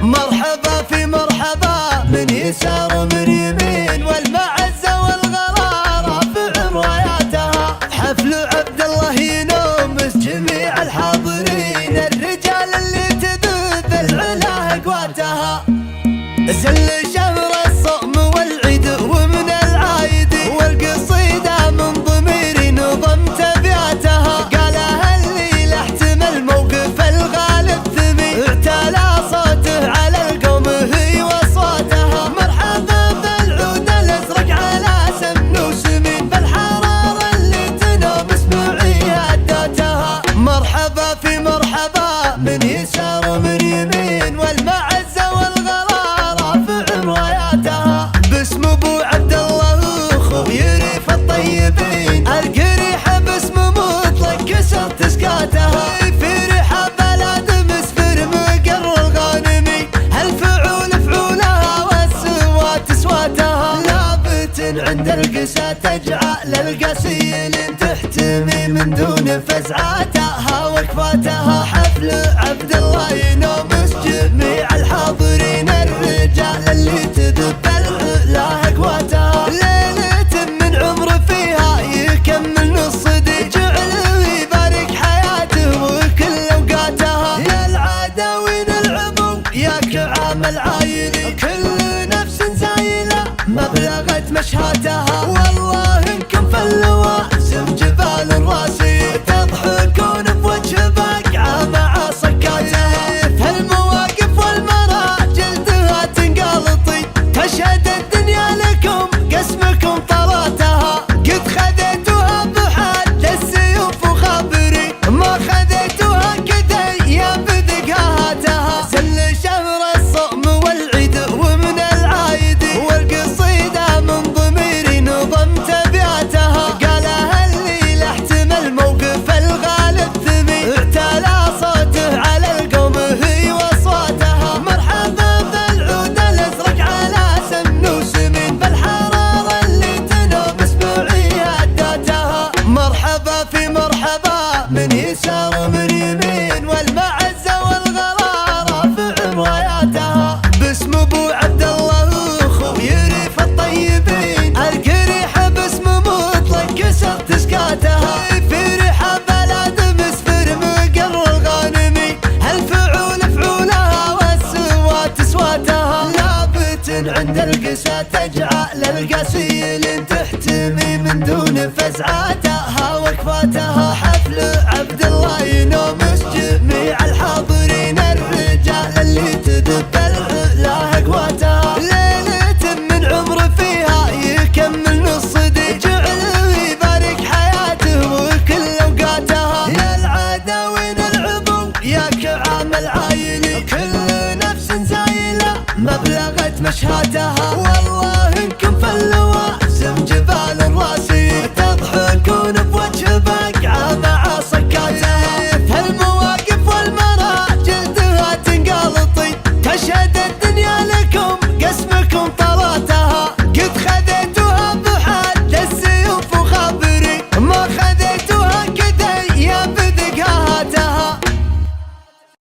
مرحبا في مرحبا من يسار ومن يمين، والمعزة والغلا رافع راياتها. حفل عبد الله ينومس جميع الحاضرين، الرجال اللي تذوب العلا اقواتها. زل شهر الصوم والعيد ومن العايد، والقصيدة من ضميري نظمت ابياتها. قالها الليلة احتمل موقف الغالب ثمين، اعتلى صوته على القوم هي واصواتها. مرحبا بالعود الازرق على سمن وسمين، بالحرارة اللي تنوم اسمعي هداتها. مرحبا في مرحبا من يسار ومن يمين، والمعزة والغلا راياتها. باسم ابو عبد الله اخوي ريف الطيبين، القريحة باسم مطلق كسر تسكاتها. في ريحة بلد مسفر مقر الغانمي، الفعول فعولها والسوات سواتها. لابت عند القسا تجعل القسيل تحتمي من دون فزعاتها وكفاتها. حفل عبد الله ينومس جميع الحاضرين، الرجال اللي تذب العلا اقواتها. ليلة من عمر فيها يكمل نص دي، جعله يبارك حياته وكل اوقاتها. يا العداوين العمو يا كعام العايلي، كل نفس زايلة ما بلغت مشهاتها. والله انكم في اللواسم جبال الراسي، تضحكون بوجه بقعة مع صكاتها. في المواقف والمراجل تنقلطي، تشهد الدنيا لكم قسمكم طراتها. قد خذيتوها بحد السيوف وخابري، ما خذيتوها كذا يا بذقهاتها. زل شهر الصوم والعيد ومن العايد، والقصيدة من ضميري نظمت ابياتها. قالها الليلة احتمل موقف الغالب ثمين، اعتلى صوته على القوم هي واصواتها. مرحبا بالعود الازرق على سمن وسمين، بالحرارة اللي تنوم اسمعي هداتها. مرحبا في مرحبا من يسار ومن يمين، والمعزة والغلا رافع راياتها. باسم ابو عبد الله اخوي ريف الطيبين، القريحة باسم مطلق كسر تسكاتها. في ريحة بلد مسفر مقر الغانمي، الفعول فعولها والسوات سواتها. لابت عند القسا تجعل القسيل تحتمي من دون فزعاتها وكفاتها. حفل عبد الله ينومس جميع الحاضرين، الرجال اللي تذب العلا اقواتها. ليلة من عمر فيها يكمل نص دي، جعله يبارك حياته وكل اوقاتها. يا العداوين العمو يا كعام العايلي، كل نفس زايلة ما بلغت مشهاتها. والله